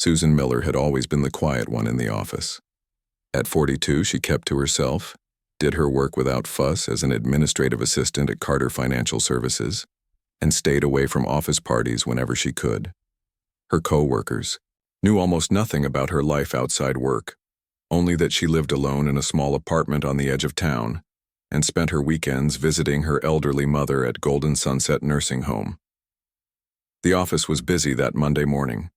Susan Miller had always been the quiet one in the office. At 42, she kept to herself, did her work without fuss as an administrative assistant at Carter Financial Services, and stayed away from office parties whenever she could. Her co-workers knew almost nothing about her life outside work, only that she lived alone in a small apartment on the edge of town and spent her weekends visiting her elderly mother at Golden Sunset Nursing Home. The office was busy that Monday morning.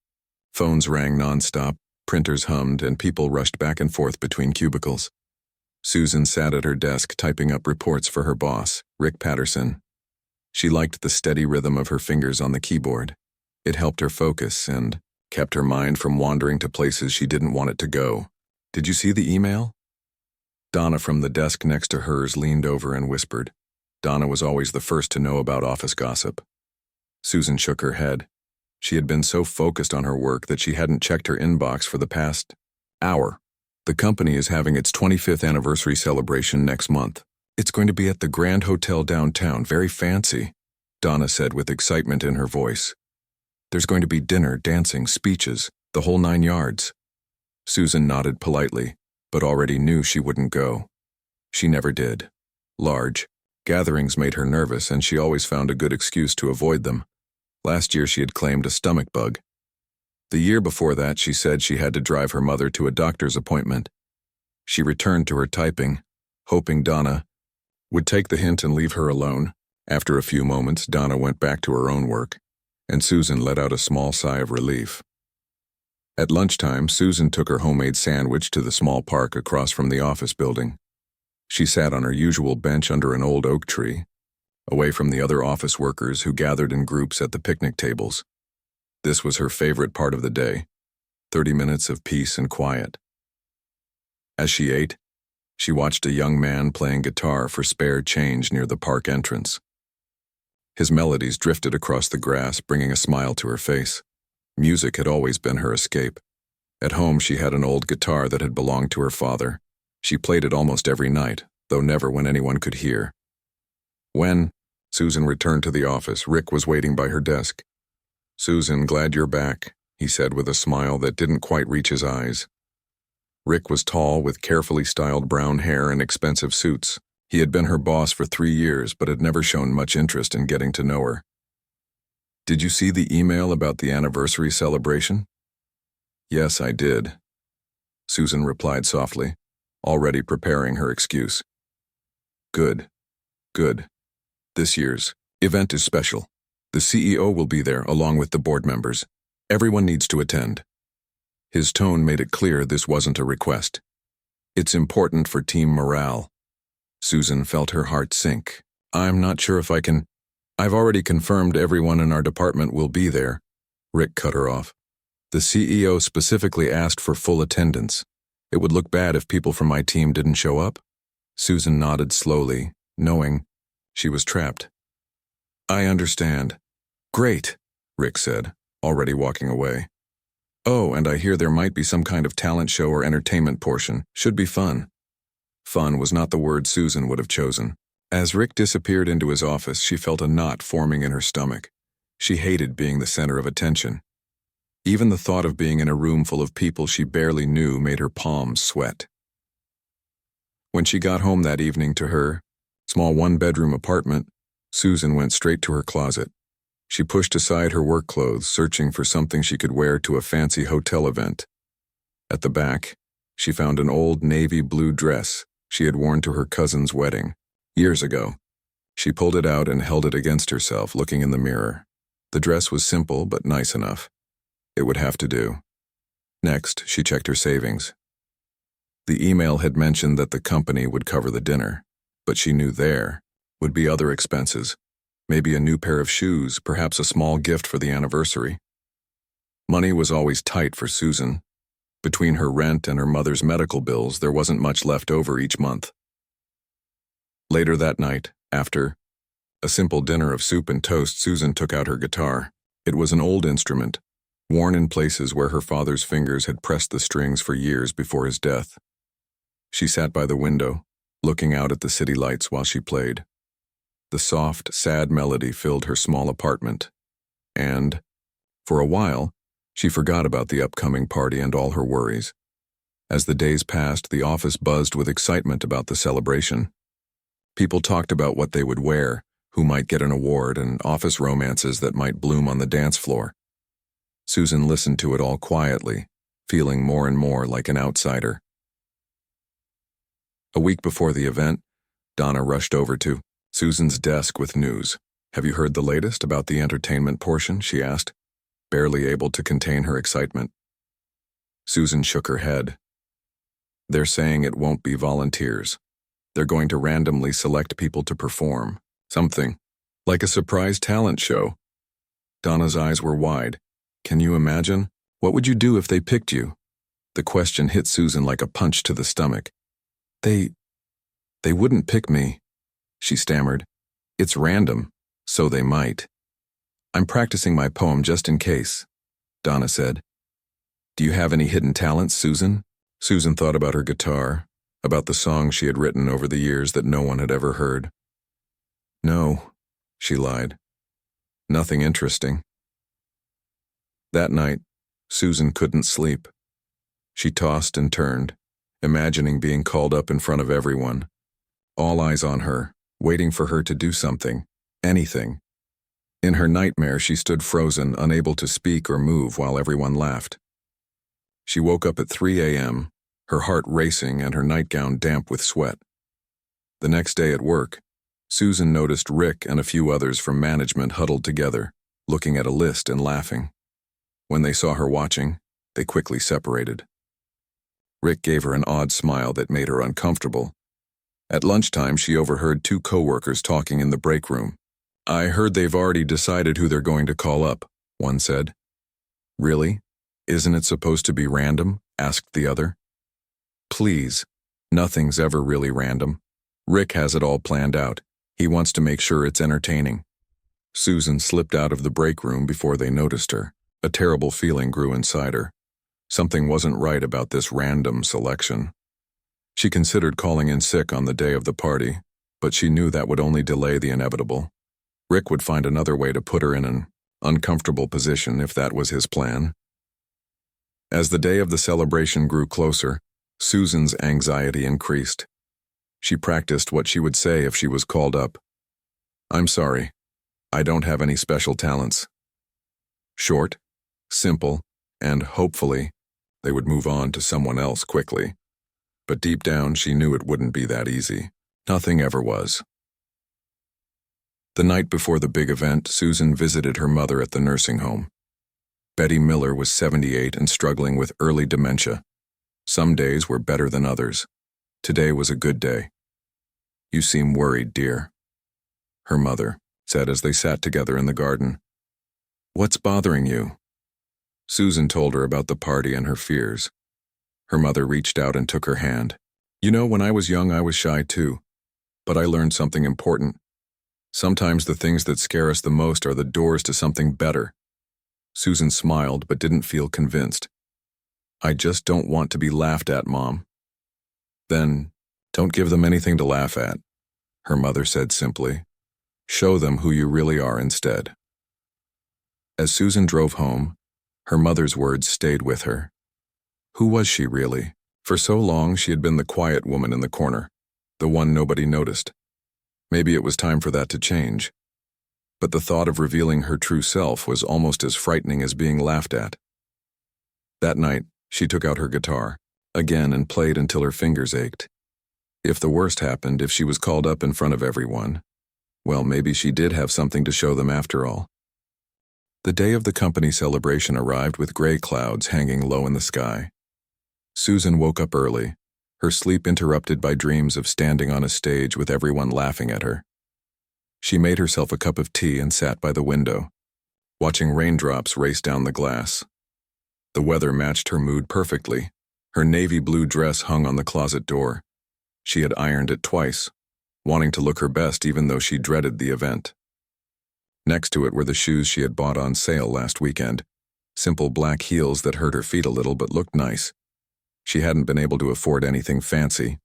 Phones rang nonstop, printers hummed, and people rushed back and forth between cubicles. Susan sat at her desk typing up reports for her boss, Rick Patterson. She liked the steady rhythm of her fingers on the keyboard. It helped her focus and kept her mind from wandering to places she didn't want it to go. "Did you see the email?" Donna from the desk next to hers leaned over and whispered. Donna was always the first to know about office gossip. Susan shook her head. She had been so focused on her work that she hadn't checked her inbox for the past hour. "The company is having its 25th anniversary celebration next month. It's going to be at the Grand Hotel downtown, very fancy," Donna said with excitement in her voice. "There's going to be dinner, dancing, speeches, the whole 9 yards." Susan nodded politely, but already knew she wouldn't go. She never did. Large gatherings made her nervous, and she always found a good excuse to avoid them. Last year she had claimed a stomach bug. The year before that she said she had to drive her mother to a doctor's appointment. She returned to her typing, hoping Donna would take the hint and leave her alone. After a few moments, Donna went back to her own work, and Susan let out a small sigh of relief. At lunchtime, Susan took her homemade sandwich to the small park across from the office building. She sat on her usual bench under an old oak tree, away from the other office workers who gathered in groups at the picnic tables. This was her favorite part of the day, 30 minutes of peace and quiet. As she ate, she watched a young man playing guitar for spare change near the park entrance. His melodies drifted across the grass, bringing a smile to her face. Music had always been her escape. At home, she had an old guitar that had belonged to her father. She played it almost every night, though never when anyone could hear. When Susan returned to the office, Rick was waiting by her desk. "Susan, glad you're back," he said with a smile that didn't quite reach his eyes. Rick was tall, with carefully styled brown hair and expensive suits. He had been her boss for 3 years, but had never shown much interest in getting to know her. "Did you see the email about the anniversary celebration?" "Yes, I did," Susan replied softly, already preparing her excuse. Good. This year's event is special. The CEO will be there along with the board members. Everyone needs to attend." His tone made it clear this wasn't a request. "It's important for team morale." Susan felt her heart sink. "I'm not sure if I can. I've already confirmed everyone in our department will be there." Rick cut her off. "The CEO specifically asked for full attendance. It would look bad if people from my team didn't show up." Susan nodded slowly, knowing she was trapped. "I understand." "Great," Rick said, already walking away. "Oh, and I hear there might be some kind of talent show or entertainment portion. Should be fun." Fun was not the word Susan would have chosen. As Rick disappeared into his office, she felt a knot forming in her stomach. She hated being the center of attention. Even the thought of being in a room full of people she barely knew made her palms sweat. When she got home that evening to her small one-bedroom apartment, Susan went straight to her closet. She pushed aside her work clothes, searching for something she could wear to a fancy hotel event. At the back, she found an old navy blue dress she had worn to her cousin's wedding years ago. She pulled it out and held it against herself, looking in the mirror. The dress was simple but nice enough. It would have to do. Next, she checked her savings. The email had mentioned that the company would cover the dinner, but she knew there would be other expenses. Maybe a new pair of shoes, perhaps a small gift for the anniversary. Money was always tight for Susan. Between her rent and her mother's medical bills, there wasn't much left over each month. Later that night, after a simple dinner of soup and toast, Susan took out her guitar. It was an old instrument, worn in places where her father's fingers had pressed the strings for years before his death. She sat by the window, looking out at the city lights while she played. The soft, sad melody filled her small apartment, and, for a while, She forgot about the upcoming party and all her worries. As the days passed, the office buzzed with excitement about the celebration. People talked about what they would wear, who might get an award, and office romances that might bloom on the dance floor. Susan listened to it all quietly, feeling more and more like an outsider. A week before the event, Donna rushed over to Susan's desk with news. "Have you heard the latest about the entertainment portion?" she asked, barely able to contain her excitement. Susan shook her head. "They're saying it won't be volunteers. They're going to randomly select people to perform. Something like a surprise talent show." Donna's eyes were wide. "Can you imagine? What would you do if they picked you?" The question hit Susan like a punch to the stomach. They wouldn't pick me," she stammered. "It's random, so they might." "I'm practicing my poem just in case," Donna said. "Do you have any hidden talents, Susan?" Susan thought about her guitar, about the songs she had written over the years that no one had ever heard. "No," she lied. "Nothing interesting." That night, Susan couldn't sleep. She tossed and turned, imagining being called up in front of everyone. All eyes on her, waiting for her to do something, anything. In her nightmare, she stood frozen, unable to speak or move while everyone laughed. She woke up at 3 a.m., her heart racing and her nightgown damp with sweat. The next day at work, Susan noticed Rick and a few others from management huddled together, looking at a list and laughing. When they saw her watching, they quickly separated. Rick gave her an odd smile that made her uncomfortable. At lunchtime, she overheard two coworkers talking in the break room. "I heard they've already decided who they're going to call up," one said. "Really? Isn't it supposed to be random?" asked the other. "Please, nothing's ever really random. Rick has it all planned out. He wants to make sure it's entertaining." Susan slipped out of the break room before they noticed her. A terrible feeling grew inside her. Something wasn't right about this random selection. She considered calling in sick on the day of the party, but she knew that would only delay the inevitable. Rick would find another way to put her in an uncomfortable position if that was his plan. As the day of the celebration grew closer, Susan's anxiety increased. She practiced what she would say if she was called up. "I'm sorry, I don't have any special talents." Short, simple, and hopefully, they would move on to someone else quickly. But deep down, she knew it wouldn't be that easy. Nothing ever was. The night before the big event, Susan visited her mother at the nursing home. Betty Miller was 78 and struggling with early dementia. Some days were better than others. Today was a good day. "You seem worried, dear," her mother said as they sat together in the garden. "What's bothering you?" Susan told her about the party and her fears. Her mother reached out and took her hand. "You know, when I was young, I was shy too. But I learned something important. Sometimes the things that scare us the most are the doors to something better." Susan smiled but didn't feel convinced. "I just don't want to be laughed at, Mom." "Then, don't give them anything to laugh at," her mother said simply. "Show them who you really are instead." As Susan drove home, her mother's words stayed with her. Who was she really? For so long, she had been the quiet woman in the corner, the one nobody noticed. Maybe it was time for that to change. But the thought of revealing her true self was almost as frightening as being laughed at. That night, she took out her guitar, again, and played until her fingers ached. If the worst happened, if she was called up in front of everyone, well, maybe she did have something to show them after all. The day of the company celebration arrived with gray clouds hanging low in the sky. Susan woke up early, her sleep interrupted by dreams of standing on a stage with everyone laughing at her. She made herself a cup of tea and sat by the window, watching raindrops race down the glass. The weather matched her mood perfectly. Her navy blue dress hung on the closet door. She had ironed it twice, wanting to look her best even though she dreaded the event. Next to it were the shoes she had bought on sale last weekend, simple black heels that hurt her feet a little but looked nice. She hadn't been able to afford anything fancy.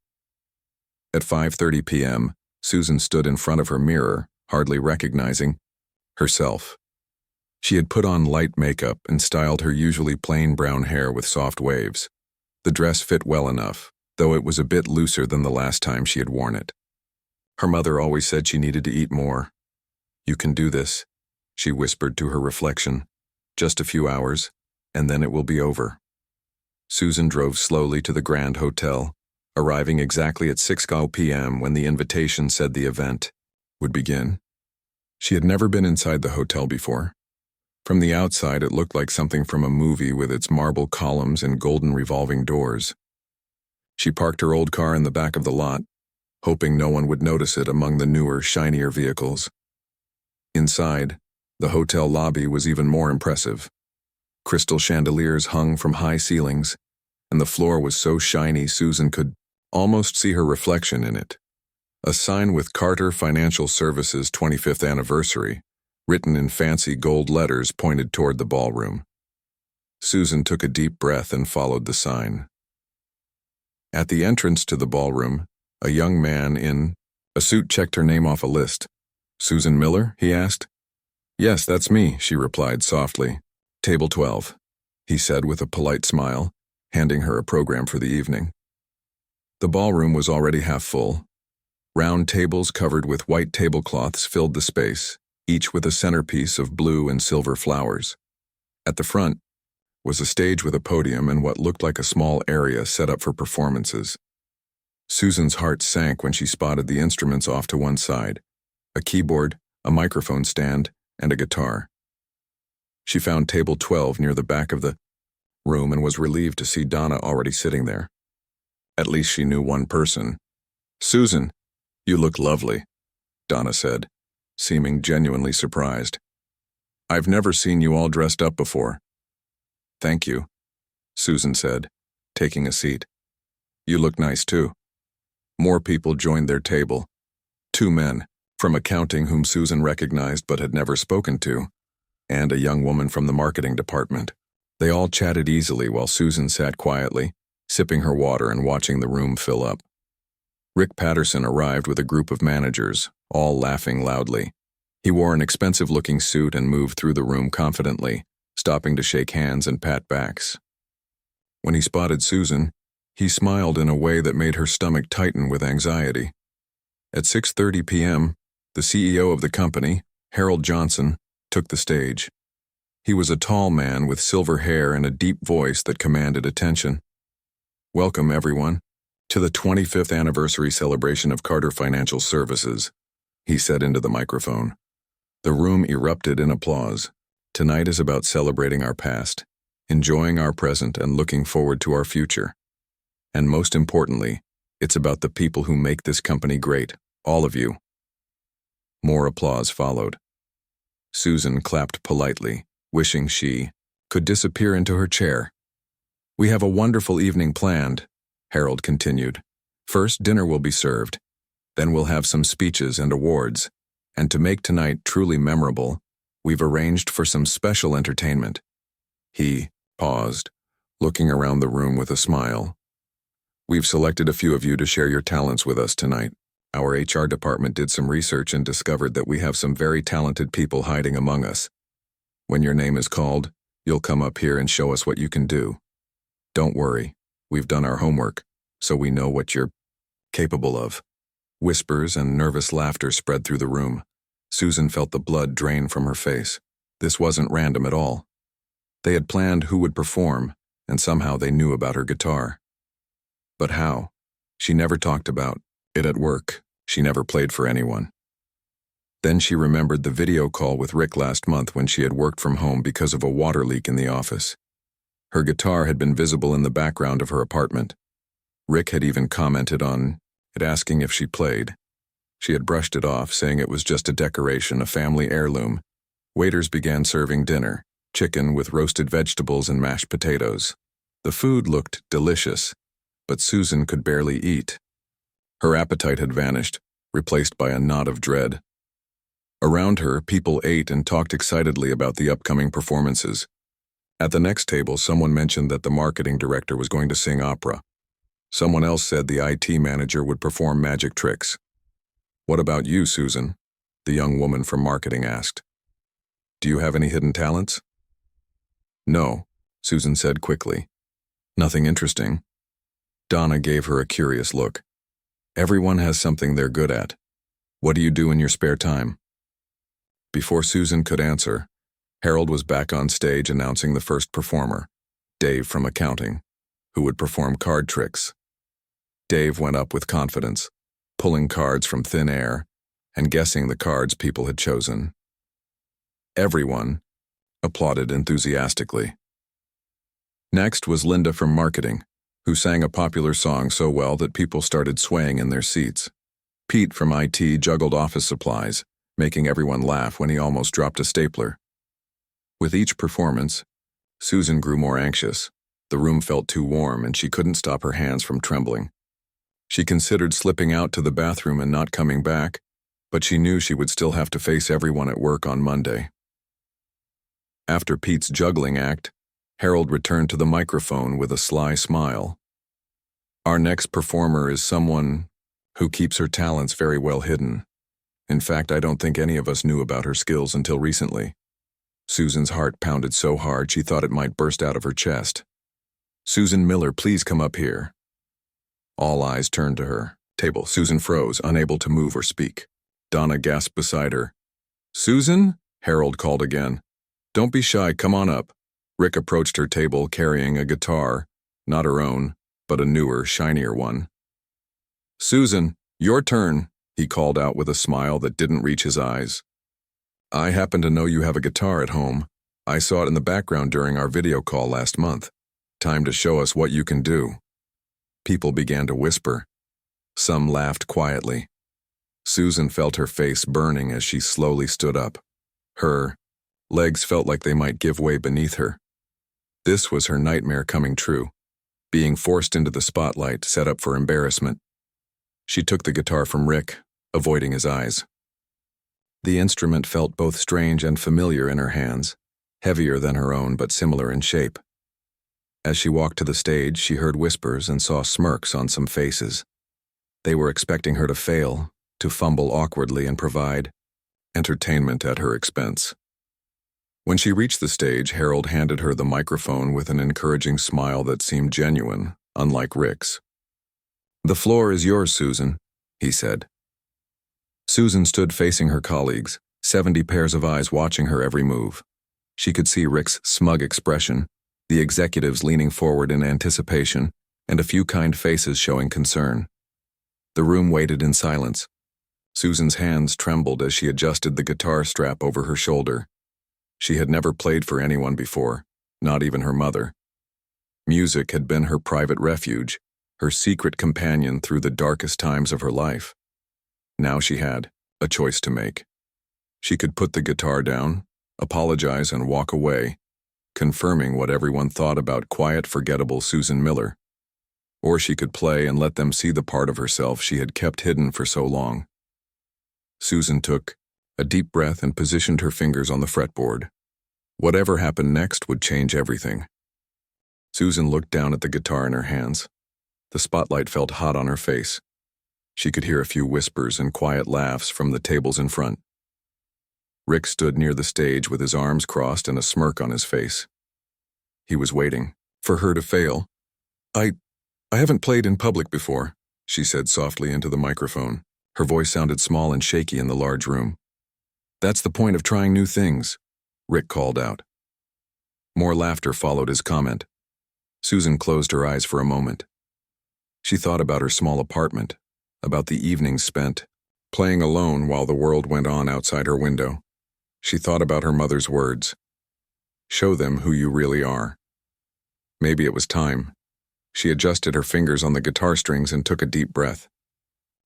At 5:30 p.m., Susan stood in front of her mirror, hardly recognizing herself. She had put on light makeup and styled her usually plain brown hair with soft waves. The dress fit well enough, though it was a bit looser than the last time she had worn it. Her mother always said she needed to eat more. "You can do this," she whispered to her reflection. "Just a few hours, and then it will be over." Susan drove slowly to the Grand Hotel, arriving exactly at 6 p.m. when the invitation said the event would begin. She had never been inside the hotel before. From the outside, it looked like something from a movie with its marble columns and golden revolving doors. She parked her old car in the back of the lot, hoping no one would notice it among the newer, shinier vehicles. Inside, the hotel lobby was even more impressive. Crystal chandeliers hung from high ceilings, and the floor was so shiny Susan could almost see her reflection in it. A sign with Carter Financial Services 25th anniversary, written in fancy gold letters, pointed toward the ballroom. Susan took a deep breath and followed the sign. At the entrance to the ballroom, a young man in a suit checked her name off a list. "Susan Miller?" he asked. "Yes, that's me," she replied softly. "Table 12, he said with a polite smile, handing her a program for the evening. The ballroom was already half full. Round tables covered with white tablecloths filled the space, each with a centerpiece of blue and silver flowers. At the front was a stage with a podium and what looked like a small area set up for performances. Susan's heart sank when she spotted the instruments off to one side: a keyboard, a microphone stand, and a guitar. She found table 12 near the back of the room and was relieved to see Donna already sitting there. At least she knew one person. "Susan, you look lovely," Donna said, seeming genuinely surprised. "I've never seen you all dressed up before." "Thank you," Susan said, taking a seat. "You look nice too." More people joined their table. 2 men, from accounting whom Susan recognized but had never spoken to, and a young woman from the marketing department. They all chatted easily while Susan sat quietly, sipping her water and watching the room fill up. Rick Patterson arrived with a group of managers, all laughing loudly. He wore an expensive-looking suit and moved through the room confidently, stopping to shake hands and pat backs. When he spotted Susan, he smiled in a way that made her stomach tighten with anxiety. At 6:30 p.m., the CEO of the company, Harold Johnson, took the stage. He was a tall man with silver hair and a deep voice that commanded attention. "Welcome, everyone, to the 25th anniversary celebration of Carter Financial Services," he said into the microphone. The room erupted in applause. "Tonight is about celebrating our past, enjoying our present, and looking forward to our future. And most importantly, it's about the people who make this company great, all of you." More applause followed. Susan clapped politely, wishing she could disappear into her chair. "We have a wonderful evening planned," Harold continued. "First, dinner will be served. Then we'll have some speeches and awards. And to make tonight truly memorable, we've arranged for some special entertainment." He paused, looking around the room with a smile. "We've selected a few of you to share your talents with us tonight. Our HR department did some research and discovered that we have some very talented people hiding among us. When your name is called, you'll come up here and show us what you can do. Don't worry, we've done our homework, so we know what you're capable of." Whispers and nervous laughter spread through the room. Susan felt the blood drain from her face. This wasn't random at all. They had planned who would perform, and somehow they knew about her guitar. But how? She never talked about it at work. She never played for anyone. Then she remembered the video call with Rick last month when she had worked from home because of a water leak in the office. Her guitar had been visible in the background of her apartment. Rick had even commented on it, asking if she played. She had brushed it off, saying it was just a decoration, a family heirloom. Waiters began serving dinner, chicken with roasted vegetables and mashed potatoes. The food looked delicious, but Susan could barely eat. Her appetite had vanished, replaced by a knot of dread. Around her, people ate and talked excitedly about the upcoming performances. At the next table, someone mentioned that the marketing director was going to sing opera. Someone else said the IT manager would perform magic tricks. "What about you, Susan?" the young woman from marketing asked. Do you have any hidden talents? No, Susan said quickly. Nothing interesting. Donna gave her a curious look. Everyone has something they're good at. What do you do in your spare time? Before Susan could answer, Harold was back on stage announcing the first performer, Dave from accounting, who would perform card tricks. Dave went up with confidence, pulling cards from thin air and guessing the cards people had chosen. Everyone applauded enthusiastically. Next was Linda from marketing, who sang a popular song so well that people started swaying in their seats. Pete from IT juggled office supplies, making everyone laugh when he almost dropped a stapler. With each performance, Susan grew more anxious. The room felt too warm and she couldn't stop her hands from trembling. She considered slipping out to the bathroom and not coming back, but she knew she would still have to face everyone at work on Monday. After Pete's juggling act, Harold returned to the microphone with a sly smile. Our next performer is someone who keeps her talents very well hidden. In fact, I don't think any of us knew about her skills until recently. Susan's heart pounded so hard she thought it might burst out of her chest. Susan Miller, please come up here. All eyes turned to her. Table. Susan froze, unable to move or speak. Donna gasped beside her. Susan? Harold called again. Don't be shy, come on up. Rick approached her table carrying a guitar, not her own, but a newer, shinier one. Susan, your turn, he called out with a smile that didn't reach his eyes. I happen to know you have a guitar at home. I saw it in the background during our video call last month. Time to show us what you can do. People began to whisper. Some laughed quietly. Susan felt her face burning as she slowly stood up. Her legs felt like they might give way beneath her. This was her nightmare coming true, being forced into the spotlight set up for embarrassment. She took the guitar from Rick, avoiding his eyes. The instrument felt both strange and familiar in her hands, heavier than her own but similar in shape. As she walked to the stage, she heard whispers and saw smirks on some faces. They were expecting her to fail, to fumble awkwardly and provide entertainment at her expense. When she reached the stage, Harold handed her the microphone with an encouraging smile that seemed genuine, unlike Rick's. The floor is yours, Susan, he said. Susan stood facing her colleagues, 70 pairs of eyes watching her every move. She could see Rick's smug expression, the executives leaning forward in anticipation, and a few kind faces showing concern. The room waited in silence. Susan's hands trembled as she adjusted the guitar strap over her shoulder. She had never played for anyone before, not even her mother. Music had been her private refuge, her secret companion through the darkest times of her life. Now she had a choice to make. She could put the guitar down, apologize and walk away, confirming what everyone thought about quiet, forgettable Susan Miller. Or she could play and let them see the part of herself she had kept hidden for so long. Susan took a deep breath and positioned her fingers on the fretboard. Whatever happened next would change everything. Susan looked down at the guitar in her hands. The spotlight felt hot on her face. She could hear a few whispers and quiet laughs from the tables in front. Rick stood near the stage with his arms crossed and a smirk on his face. He was waiting for her to fail. I haven't played in public before, she said softly into the microphone. Her voice sounded small and shaky in the large room. That's the point of trying new things, Rick called out. More laughter followed his comment. Susan closed her eyes for a moment. She thought about her small apartment, about the evenings spent playing alone while the world went on outside her window. She thought about her mother's words. Show them who you really are. Maybe it was time. She adjusted her fingers on the guitar strings and took a deep breath.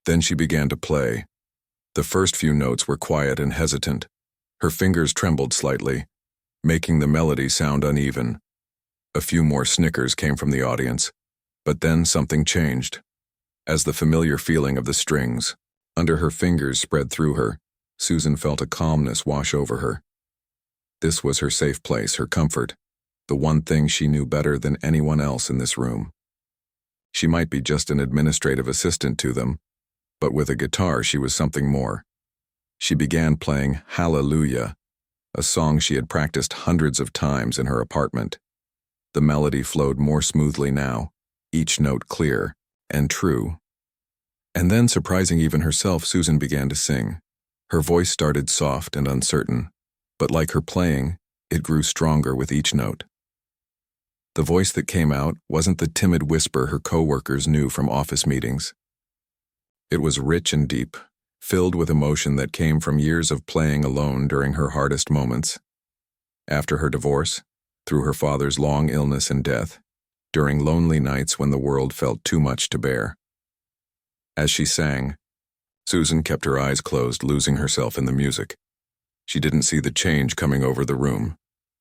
Then she began to play. The first few notes were quiet and hesitant. Her fingers trembled slightly, making the melody sound uneven. A few more snickers came from the audience, but then something changed. As the familiar feeling of the strings under her fingers spread through her, Susan felt a calmness wash over her. This was her safe place, her comfort, the one thing she knew better than anyone else in this room. She might be just an administrative assistant to them, but with a guitar she was something more. She began playing Hallelujah, a song she had practiced hundreds of times in her apartment. The melody flowed more smoothly now, each note clear and true. And then, surprising even herself, Susan began to sing. Her voice started soft and uncertain, but like her playing, it grew stronger with each note. The voice that came out wasn't the timid whisper her coworkers knew from office meetings. It was rich and deep, filled with emotion that came from years of playing alone during her hardest moments. After her divorce, through her father's long illness and death, during lonely nights when the world felt too much to bear. As she sang, Susan kept her eyes closed, losing herself in the music. She didn't see the change coming over the room.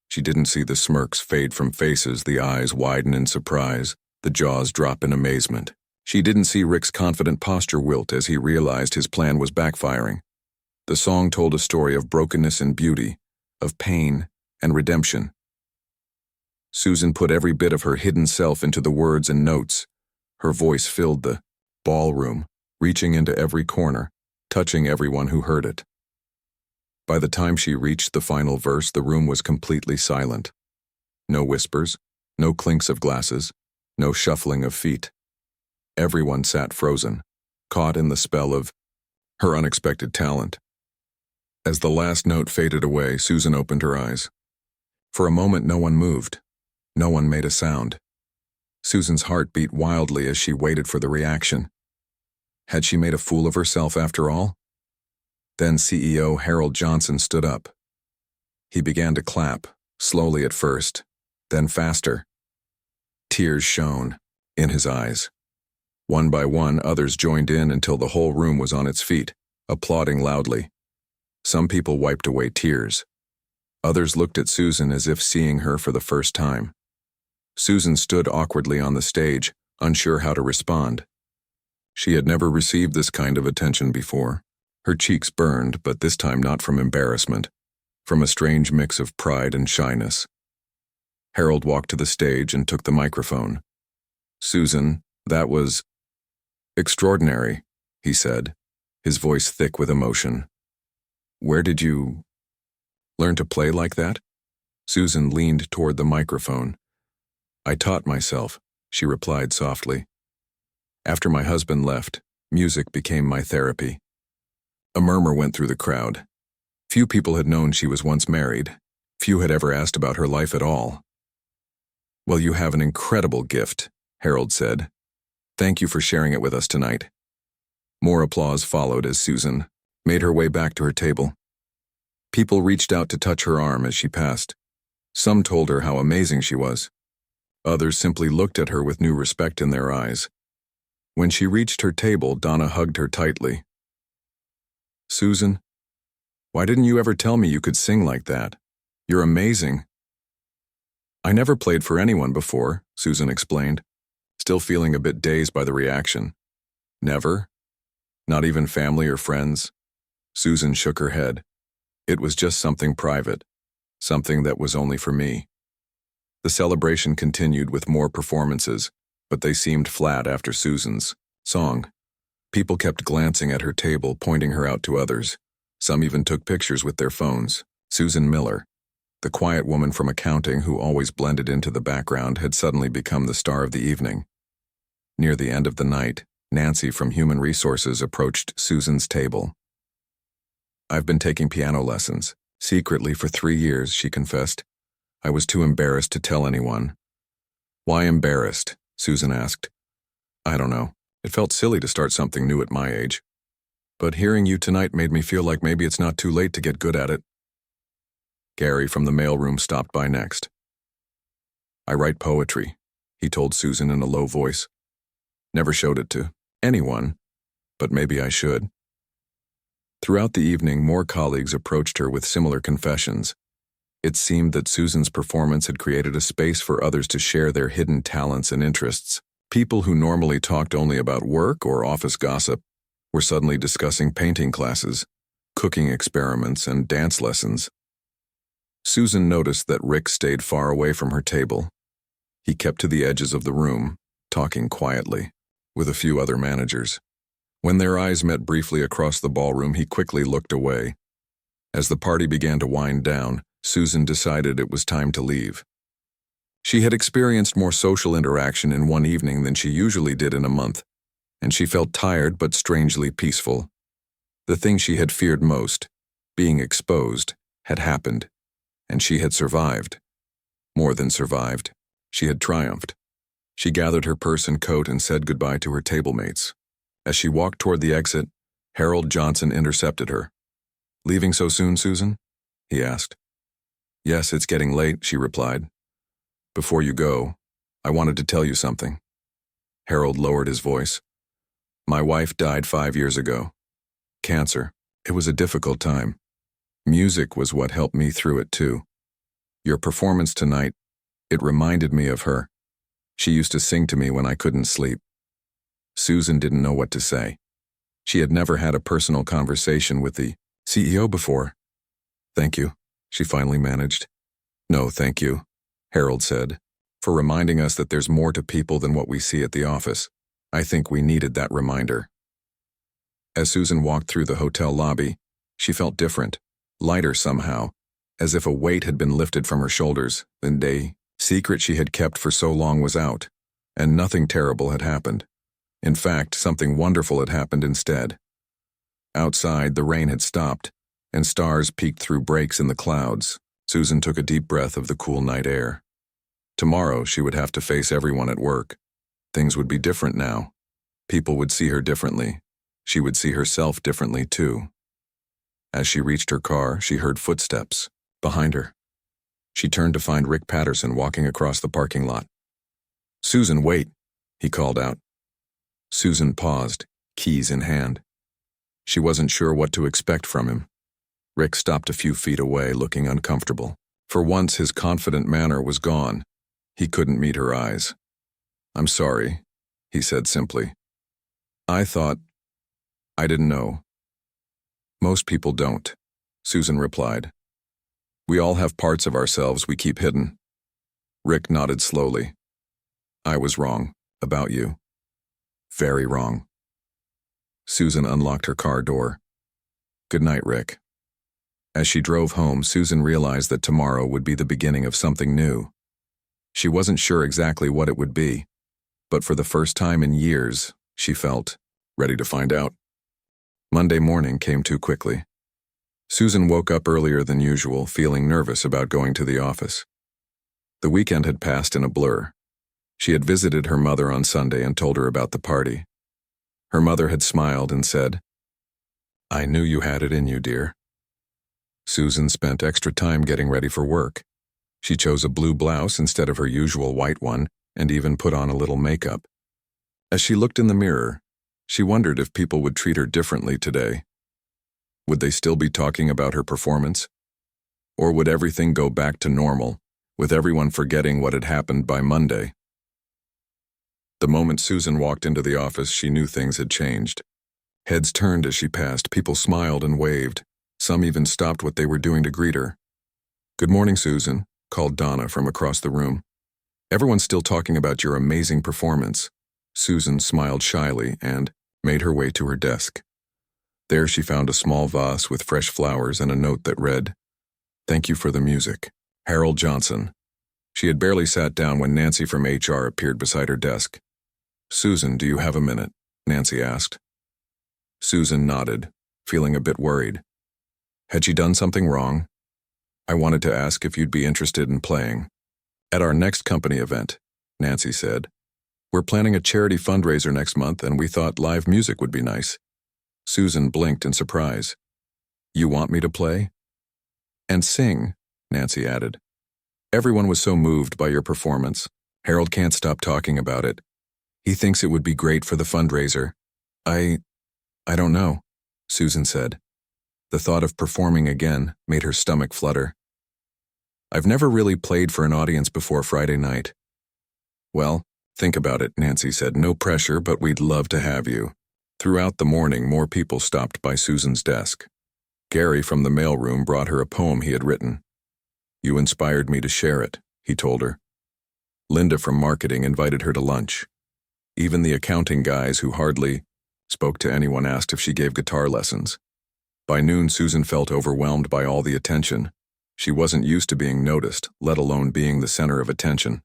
She didn't see the smirks fade from faces, the eyes widen in surprise, the jaws drop in amazement. She didn't see Rick's confident posture wilt as he realized his plan was backfiring. The song told a story of brokenness and beauty, of pain and redemption. Susan put every bit of her hidden self into the words and notes. Her voice filled the ballroom, reaching into every corner, touching everyone who heard it. By the time she reached the final verse, the room was completely silent. No whispers, no clinks of glasses, no shuffling of feet. Everyone sat frozen, caught in the spell of her unexpected talent. As the last note faded away, Susan opened her eyes. For a moment, no one moved. No one made a sound. Susan's heart beat wildly as she waited for the reaction. Had she made a fool of herself after all? Then CEO Harold Johnson stood up. He began to clap, slowly at first, then faster. Tears shone in his eyes. One by one, others joined in until the whole room was on its feet, applauding loudly. Some people wiped away tears. Others looked at Susan as if seeing her for the first time. Susan stood awkwardly on the stage, unsure how to respond. She had never received this kind of attention before. Her cheeks burned, but this time not from embarrassment, from a strange mix of pride and shyness. Harold walked to the stage and took the microphone. "Susan, that was extraordinary," he said, his voice thick with emotion. "Where did you learn to play like that?" Susan leaned toward the microphone. "I taught myself," she replied softly. "After my husband left, music became my therapy." A murmur went through the crowd. Few people had known she was once married. Few had ever asked about her life at all. "Well, you have an incredible gift," Harold said. "Thank you for sharing it with us tonight." More applause followed as Susan made her way back to her table. People reached out to touch her arm as she passed. Some told her how amazing she was. Others simply looked at her with new respect in their eyes. When she reached her table, Donna hugged her tightly. "Susan, why didn't you ever tell me you could sing like that? You're amazing." "I never played for anyone before," Susan explained, still feeling a bit dazed by the reaction. "Never? Not even family or friends?" Susan shook her head. "It was just something private, something that was only for me." The celebration continued with more performances, but they seemed flat after Susan's song. People kept glancing at her table, pointing her out to others. Some even took pictures with their phones. Susan Miller, the quiet woman from accounting who always blended into the background, had suddenly become the star of the evening. Near the end of the night, Nancy from Human Resources approached Susan's table. "I've been taking piano lessons, secretly for 3 years," she confessed. "I was too embarrassed to tell anyone." "Why embarrassed?" Susan asked. "I don't know. It felt silly to start something new at my age. But hearing you tonight made me feel like maybe it's not too late to get good at it." Gary from the mailroom stopped by next. "I write poetry," he told Susan in a low voice. "Never showed it to anyone, but maybe I should." Throughout the evening, more colleagues approached her with similar confessions. It seemed that Susan's performance had created a space for others to share their hidden talents and interests. People who normally talked only about work or office gossip were suddenly discussing painting classes, cooking experiments, and dance lessons. Susan noticed that Rick stayed far away from her table. He kept to the edges of the room, talking quietly, with a few other managers. When their eyes met briefly across the ballroom, he quickly looked away. As the party began to wind down, Susan decided it was time to leave. She had experienced more social interaction in one evening than she usually did in a month, and she felt tired but strangely peaceful. The thing she had feared most, being exposed, had happened, and she had survived. More than survived, she had triumphed. She gathered her purse and coat and said goodbye to her table mates. As she walked toward the exit, Harold Johnson intercepted her. "Leaving so soon, Susan?" he asked. "Yes, it's getting late," she replied. "Before you go, I wanted to tell you something." Harold lowered his voice. "My wife died 5 years ago. Cancer. It was a difficult time. Music was what helped me through it, too. Your performance tonight, it reminded me of her. She used to sing to me when I couldn't sleep." Susan didn't know what to say. She had never had a personal conversation with the CEO before. "Thank you," she finally managed. "No, thank you," Harold said, "for reminding us that there's more to people than what we see at the office. I think we needed that reminder." As Susan walked through the hotel lobby, she felt different, lighter somehow, as if a weight had been lifted from her shoulders. The secret she had kept for so long was out, and nothing terrible had happened. In fact, something wonderful had happened instead. Outside, the rain had stopped, and stars peeked through breaks in the clouds. Susan took a deep breath of the cool night air. Tomorrow, she would have to face everyone at work. Things would be different now. People would see her differently. She would see herself differently, too. As she reached her car, she heard footsteps behind her. She turned to find Rick Patterson walking across the parking lot. "Susan, wait," he called out. Susan paused, keys in hand. She wasn't sure what to expect from him. Rick stopped a few feet away, looking uncomfortable. For once, his confident manner was gone. He couldn't meet her eyes. "I'm sorry," he said simply. I didn't know." "Most people don't," Susan replied. "We all have parts of ourselves we keep hidden." Rick nodded slowly. "I was wrong about you. Very wrong." Susan unlocked her car door. "Good night, Rick." As she drove home, Susan realized that tomorrow would be the beginning of something new. She wasn't sure exactly what it would be, but for the first time in years, she felt ready to find out. Monday morning came too quickly. Susan woke up earlier than usual, feeling nervous about going to the office. The weekend had passed in a blur. She had visited her mother on Sunday and told her about the party. Her mother had smiled and said, "I knew you had it in you, dear." Susan spent extra time getting ready for work. She chose a blue blouse instead of her usual white one and even put on a little makeup. As she looked in the mirror, she wondered if people would treat her differently today. Would they still be talking about her performance? Or would everything go back to normal, with everyone forgetting what had happened by Monday? The moment Susan walked into the office, she knew things had changed. Heads turned as she passed, people smiled and waved. Some even stopped what they were doing to greet her. "Good morning, Susan," called Donna from across the room. "Everyone's still talking about your amazing performance." Susan smiled shyly and made her way to her desk. There she found a small vase with fresh flowers and a note that read, "Thank you for the music. Harold Johnson." She had barely sat down when Nancy from HR appeared beside her desk. "Susan, do you have a minute?" Nancy asked. Susan nodded, feeling a bit worried. Had she done something wrong? "I wanted to ask if you'd be interested in playing at our next company event," Nancy said. "We're planning a charity fundraiser next month, and we thought live music would be nice." Susan blinked in surprise. "You want me to play?" "And sing," Nancy added. "Everyone was so moved by your performance. Harold can't stop talking about it. He thinks it would be great for the fundraiser." I don't know," Susan said. The thought of performing again made her stomach flutter. "I've never really played for an audience before Friday night." "Well, think about it," Nancy said. "No pressure, but we'd love to have you." Throughout the morning, more people stopped by Susan's desk. Gary from the mailroom brought her a poem he had written. "You inspired me to share it," he told her. Linda from marketing invited her to lunch. Even the accounting guys who hardly spoke to anyone asked if she gave guitar lessons. By noon, Susan felt overwhelmed by all the attention. She wasn't used to being noticed, let alone being the center of attention.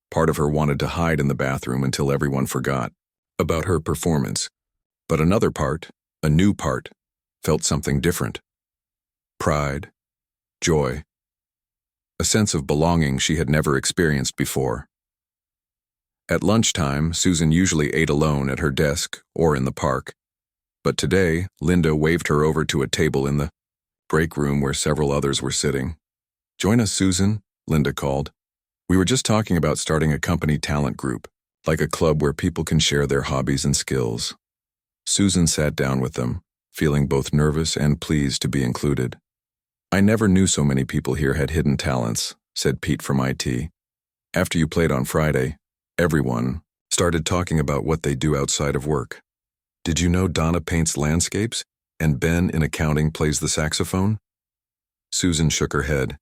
Part of her wanted to hide in the bathroom until everyone forgot about her performance. But another part, a new part, felt something different. Pride, joy, a sense of belonging she had never experienced before. At lunchtime, Susan usually ate alone at her desk or in the park. But today, Linda waved her over to a table in the break room where several others were sitting. "Join us, Susan," Linda called. "We were just talking about starting a company talent group, like a club where people can share their hobbies and skills." Susan sat down with them, feeling both nervous and pleased to be included. "I never knew so many people here had hidden talents," said Pete from IT. "After you played on Friday, everyone started talking about what they do outside of work. Did you know Donna paints landscapes and Ben in accounting plays the saxophone?" Susan shook her head.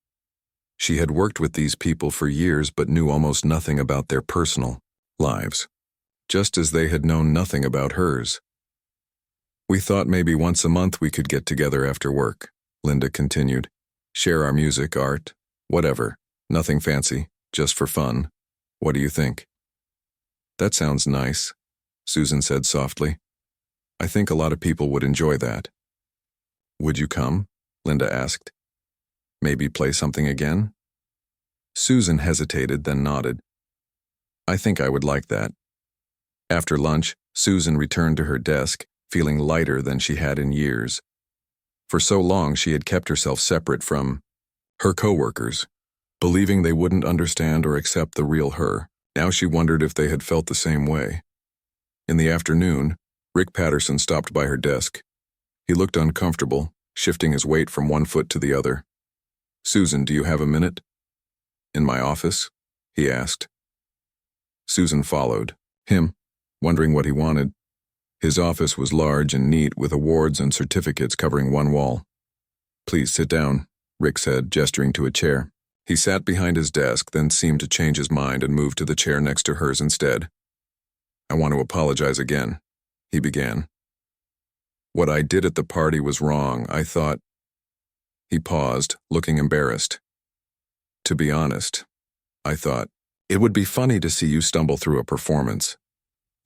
She had worked with these people for years but knew almost nothing about their personal lives, just as they had known nothing about hers. "We thought maybe once a month we could get together after work," Linda continued. "Share our music, art, whatever. Nothing fancy, just for fun. What do you think?" "That sounds nice," Susan said softly. "I think a lot of people would enjoy that." "Would you come?" Linda asked. "Maybe play something again?" Susan hesitated, then nodded. "I think I would like that." After lunch, Susan returned to her desk, feeling lighter than she had in years. For so long, she had kept herself separate from her coworkers, believing they wouldn't understand or accept the real her. Now she wondered if they had felt the same way. In the afternoon, Rick Patterson stopped by her desk. He looked uncomfortable, shifting his weight from one foot to the other. "Susan, do you have a minute?" "In my office?" he asked. Susan followed him, wondering what he wanted. His office was large and neat, with awards and certificates covering one wall. "Please sit down," Rick said, gesturing to a chair. He sat behind his desk, then seemed to change his mind and moved to the chair next to hers instead. "I want to apologize again," he began. "What I did at the party was wrong. I thought—" He paused, looking embarrassed. "To be honest, I thought it would be funny to see you stumble through a performance.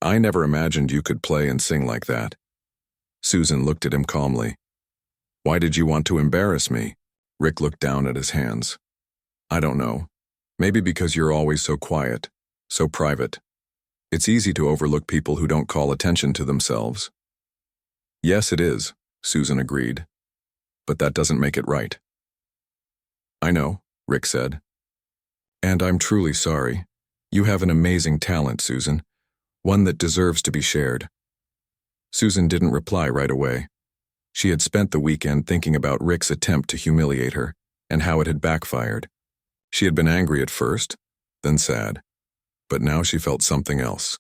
I never imagined you could play and sing like that." Susan looked at him calmly. "Why did you want to embarrass me?" Rick looked down at his hands. "I don't know. Maybe because you're always so quiet, so private. It's easy to overlook people who don't call attention to themselves." "Yes, it is," Susan agreed. "But that doesn't make it right." "I know," Rick said. "And I'm truly sorry. You have an amazing talent, Susan. One that deserves to be shared." Susan didn't reply right away. She had spent the weekend thinking about Rick's attempt to humiliate her and how it had backfired. She had been angry at first, then sad. But now she felt something else,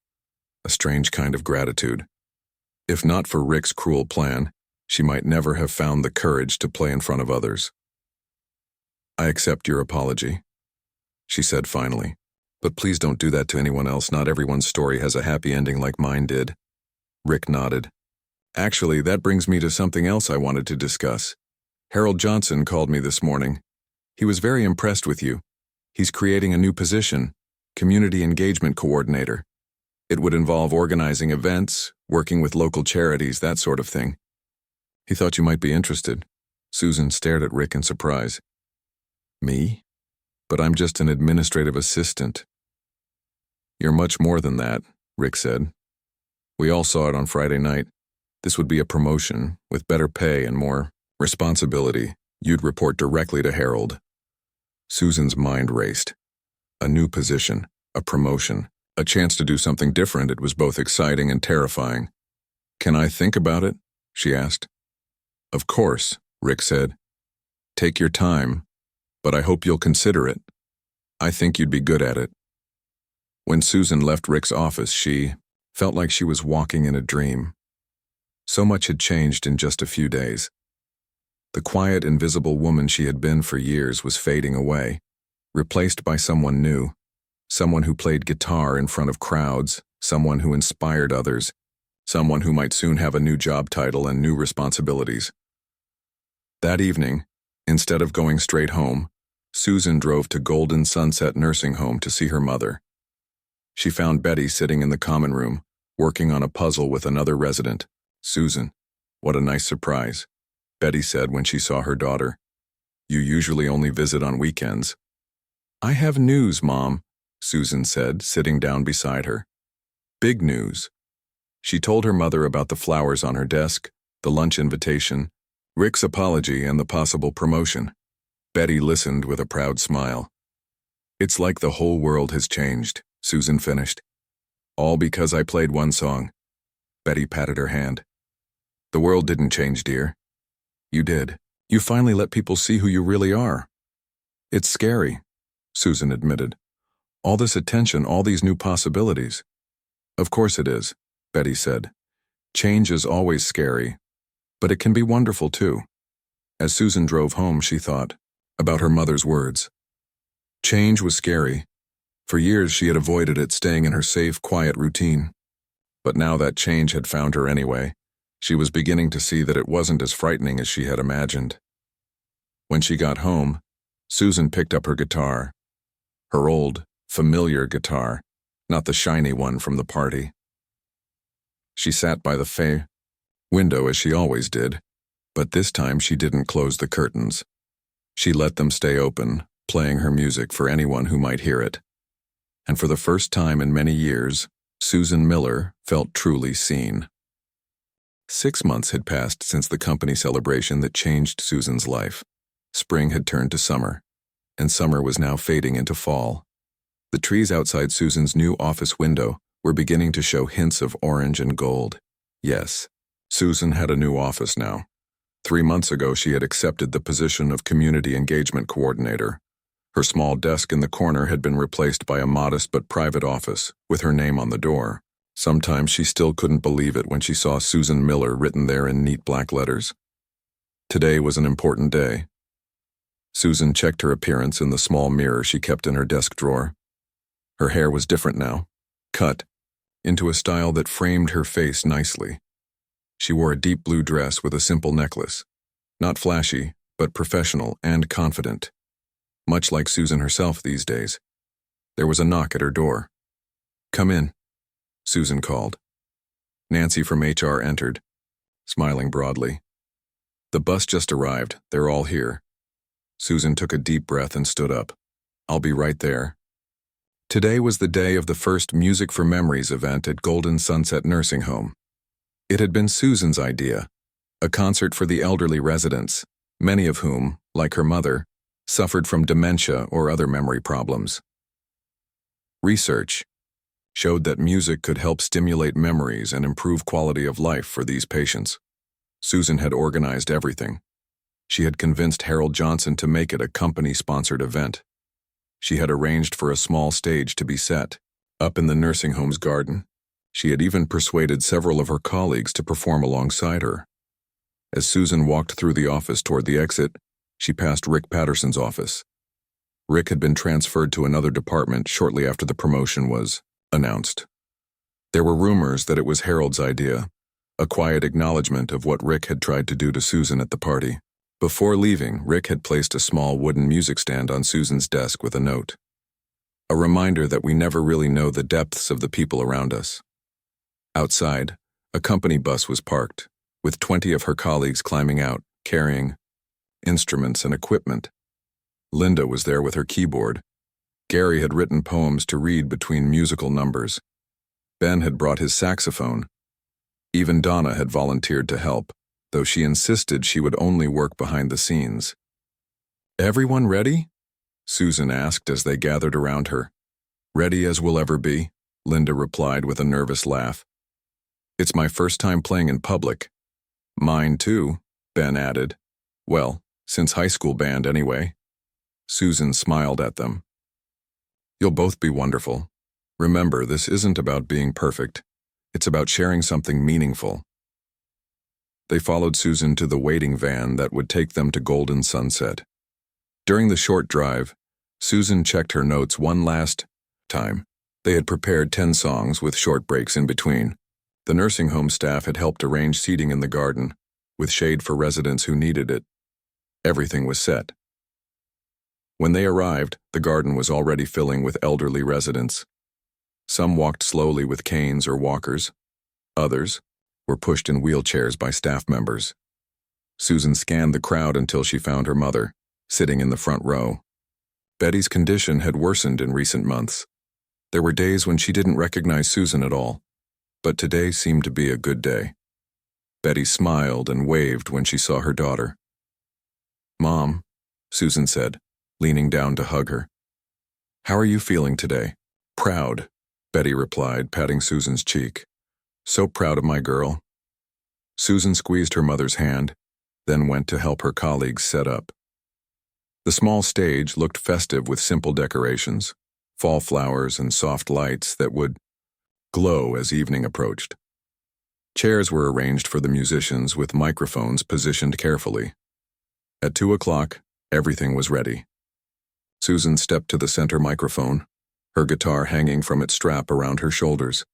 a strange kind of gratitude. If not for Rick's cruel plan, she might never have found the courage to play in front of others. "I accept your apology," she said finally. "But please don't do that to anyone else. Not everyone's story has a happy ending like mine did." Rick nodded. "Actually, that brings me to something else I wanted to discuss. Harold Johnson called me this morning. He was very impressed with you. He's creating a new position, Community Engagement Coordinator. It would involve organizing events, working with local charities, that sort of thing. He thought you might be interested." Susan stared at Rick in surprise. "Me? But I'm just an administrative assistant." "You're much more than that," Rick said. "We all saw it on Friday night. This would be a promotion, with better pay and more responsibility. You'd report directly to Harold." Susan's mind raced. A new position, a promotion, a chance to do something different. It was both exciting and terrifying. "Can I think about it?" she asked. "Of course," Rick said. "Take your time, but I hope you'll consider it. I think you'd be good at it." When Susan left Rick's office, she felt like she was walking in a dream. So much had changed in just a few days. The quiet, invisible woman she had been for years was fading away, replaced by someone new, someone who played guitar in front of crowds, someone who inspired others, someone who might soon have a new job title and new responsibilities. That evening, instead of going straight home, Susan drove to Golden Sunset Nursing Home to see her mother. She found Betty sitting in the common room, working on a puzzle with another resident. "Susan, what a nice surprise," Betty said when she saw her daughter. "You usually only visit on weekends." "I have news, Mom," Susan said, sitting down beside her. "Big news." She told her mother about the flowers on her desk, the lunch invitation, Rick's apology, and the possible promotion. Betty listened with a proud smile. "It's like the whole world has changed," Susan finished. "All because I played one song." Betty patted her hand. "The world didn't change, dear. You did. You finally let people see who you really are." "It's scary," Susan admitted. "All this attention, all these new possibilities." "Of course it is," Betty said. "Change is always scary, but it can be wonderful too." As Susan drove home, she thought about her mother's words. Change was scary. For years she had avoided it, staying in her safe, quiet routine. But now that change had found her anyway. She was beginning to see that it wasn't as frightening as she had imagined. When she got home, Susan picked up her guitar. Her old, familiar guitar, not the shiny one from the party. She sat by the window as she always did, but this time she didn't close the curtains. She let them stay open, playing her music for anyone who might hear it. And for the first time in many years, Susan Miller felt truly seen. 6 months had passed since the company celebration that changed Susan's life. Spring had turned to summer, and summer was now fading into fall. The trees outside Susan's new office window were beginning to show hints of orange and gold. Yes, Susan had a new office now. 3 months ago, she had accepted the position of Community Engagement Coordinator. Her small desk in the corner had been replaced by a modest but private office, with her name on the door. Sometimes she still couldn't believe it when she saw Susan Miller written there in neat black letters. Today was an important day. Susan checked her appearance in the small mirror she kept in her desk drawer. Her hair was different now, cut into a style that framed her face nicely. She wore a deep blue dress with a simple necklace. Not flashy, but professional and confident. Much like Susan herself these days. There was a knock at her door. "Come in," Susan called. Nancy from HR entered, smiling broadly. "The bus just arrived. They're all here." Susan took a deep breath and stood up. "I'll be right there." Today was the day of the first Music for Memories event at Golden Sunset Nursing Home. It had been Susan's idea, a concert for the elderly residents, many of whom, like her mother, suffered from dementia or other memory problems. Research showed that music could help stimulate memories and improve quality of life for these patients. Susan had organized everything. She had convinced Harold Johnson to make it a company-sponsored event. She had arranged for a small stage to be set, up in the nursing home's garden. She had even persuaded several of her colleagues to perform alongside her. As Susan walked through the office toward the exit, she passed Rick Patterson's office. Rick had been transferred to another department shortly after the promotion was announced. There were rumors that it was Harold's idea, a quiet acknowledgement of what Rick had tried to do to Susan at the party. Before leaving, Rick had placed a small wooden music stand on Susan's desk with a note. A reminder that we never really know the depths of the people around us. Outside, a company bus was parked, with 20 of her colleagues climbing out, carrying instruments and equipment. Linda was there with her keyboard. Gary had written poems to read between musical numbers. Ben had brought his saxophone. Even Donna had volunteered to help, though she insisted she would only work behind the scenes. "Everyone ready?" Susan asked as they gathered around her. "Ready as we'll ever be," Linda replied with a nervous laugh. "It's my first time playing in public." "Mine too," Ben added. "Well, since high school band anyway." Susan smiled at them. "You'll both be wonderful. Remember, this isn't about being perfect. It's about sharing something meaningful." They followed Susan to the waiting van that would take them to Golden Sunset. During the short drive, Susan checked her notes one last time. They had prepared 10 songs with short breaks in between. The nursing home staff had helped arrange seating in the garden, with shade for residents who needed it. Everything was set. When they arrived, the garden was already filling with elderly residents. Some walked slowly with canes or walkers. Others were pushed in wheelchairs by staff members. Susan scanned the crowd until she found her mother, sitting in the front row. Betty's condition had worsened in recent months. There were days when she didn't recognize Susan at all, but today seemed to be a good day. Betty smiled and waved when she saw her daughter. "Mom," Susan said, leaning down to hug her. "How are you feeling today?" "Proud," Betty replied, patting Susan's cheek. "So proud of my girl." Susan squeezed her mother's hand, then went to help her colleagues set up. The small stage looked festive with simple decorations, fall flowers and soft lights that would glow as evening approached. Chairs were arranged for the musicians with microphones positioned carefully. At 2 o'clock, everything was ready. Susan stepped to the center microphone, her guitar hanging from its strap around her shoulders.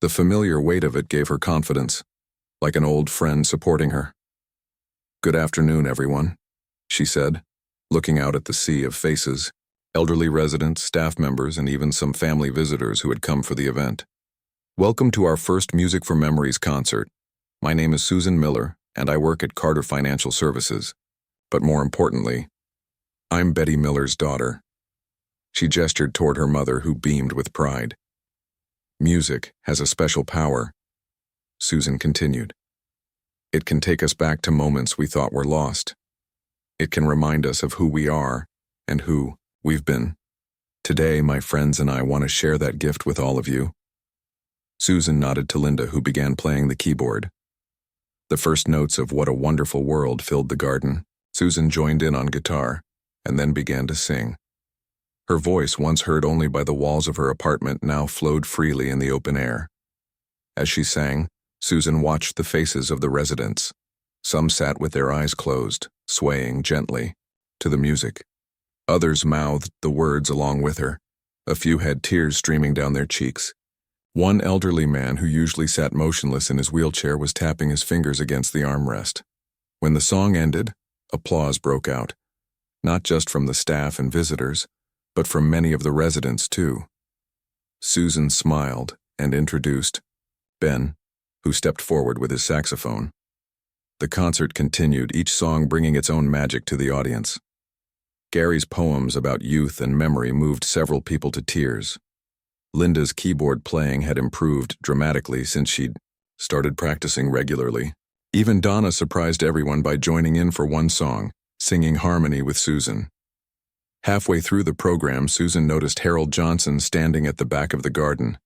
The familiar weight of it gave her confidence, like an old friend supporting her. "Good afternoon, everyone," she said, looking out at the sea of faces, elderly residents, staff members, and even some family visitors who had come for the event. "Welcome to our first Music for Memories concert. My name is Susan Miller, and I work at Carter Financial Services. But more importantly, I'm Betty Miller's daughter." She gestured toward her mother, who beamed with pride. "Music has a special power," Susan continued. "It can take us back to moments we thought were lost. It can remind us of who we are and who we've been. Today, my friends and I want to share that gift with all of you." Susan nodded to Linda, who began playing the keyboard. The first notes of "What a Wonderful World" filled the garden. Susan joined in on guitar and then began to sing. Her voice, once heard only by the walls of her apartment, now flowed freely in the open air. As she sang, Susan watched the faces of the residents. Some sat with their eyes closed, swaying gently to the music. Others mouthed the words along with her. A few had tears streaming down their cheeks. One elderly man, who usually sat motionless in his wheelchair, was tapping his fingers against the armrest. When the song ended, applause broke out, not just from the staff and visitors, but from many of the residents too. Susan smiled and introduced Ben, who stepped forward with his saxophone. The concert continued, each song bringing its own magic to the audience. Gary's poems about youth and memory moved several people to tears. Linda's keyboard playing had improved dramatically since she'd started practicing regularly. Even Donna surprised everyone by joining in for one song, singing harmony with Susan. Halfway through the program, Susan noticed Harold Johnson standing at the back of the garden.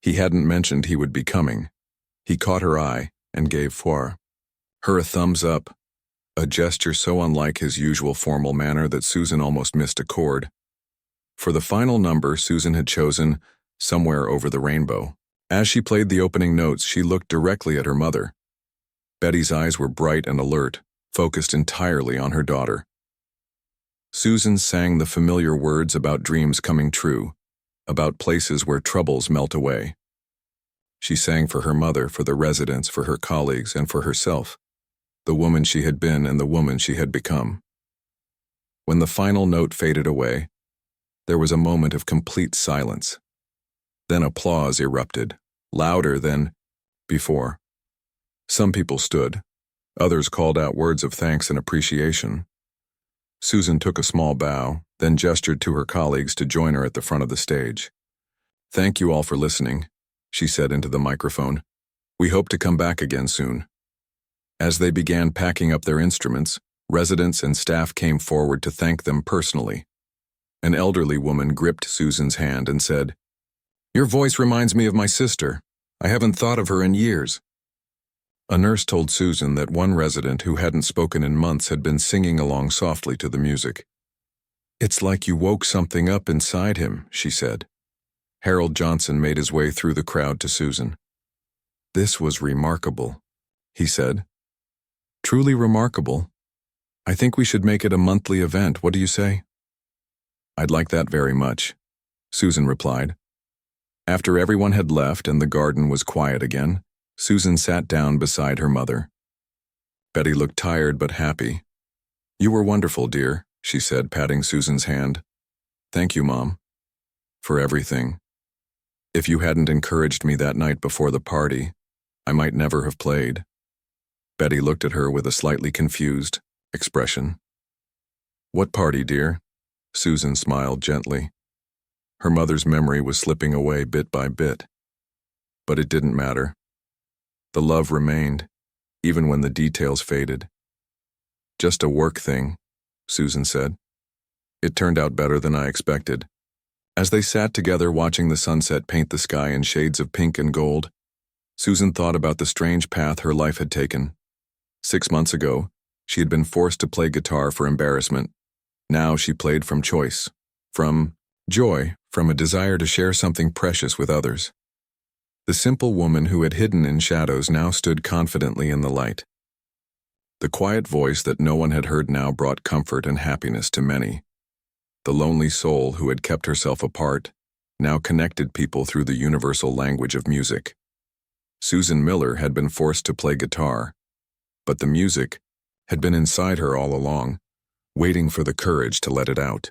He hadn't mentioned he would be coming. He caught her eye and gave her a thumbs up, a gesture so unlike his usual formal manner that Susan almost missed a chord. For the final number, Susan had chosen "Somewhere Over the Rainbow." As she played the opening notes, she looked directly at her mother. Betty's eyes were bright and alert, focused entirely on her daughter. Susan sang the familiar words about dreams coming true, about places where troubles melt away. She sang for her mother, for the residents, for her colleagues, and for herself, the woman she had been and the woman she had become. When the final note faded away, there was a moment of complete silence. Then applause erupted, louder than before. Some people stood. Others called out words of thanks and appreciation. Susan took a small bow, then gestured to her colleagues to join her at the front of the stage. "Thank you all for listening," she said into the microphone. "We hope to come back again soon." As they began packing up their instruments, residents and staff came forward to thank them personally. An elderly woman gripped Susan's hand and said, "Your voice reminds me of my sister. I haven't thought of her in years." A nurse told Susan that one resident who hadn't spoken in months had been singing along softly to the music. "It's like you woke something up inside him," she said. Harold Johnson made his way through the crowd to Susan. "This was remarkable," he said. "Truly remarkable. I think we should make it a monthly event. What do you say?" "I'd like that very much," Susan replied. After everyone had left and the garden was quiet again, Susan sat down beside her mother. Betty looked tired but happy. You were wonderful, dear, she said, patting Susan's hand. Thank you, Mom. For everything. If you hadn't encouraged me that night before the party, I might never have played. Betty looked at her with a slightly confused expression. What party, dear? Susan smiled gently. Her mother's memory was slipping away bit by bit. But it didn't matter. The love remained, even when the details faded. Just a work thing, Susan said. It turned out better than I expected. As they sat together watching the sunset paint the sky in shades of pink and gold, Susan thought about the strange path her life had taken. 6 months ago, she had been forced to play guitar for embarrassment. Now she played from choice, from joy, from a desire to share something precious with others. The simple woman who had hidden in shadows now stood confidently in the light. The quiet voice that no one had heard now brought comfort and happiness to many. The lonely soul who had kept herself apart now connected people through the universal language of music. Susan Miller had been forced to play guitar, but the music had been inside her all along, waiting for the courage to let it out.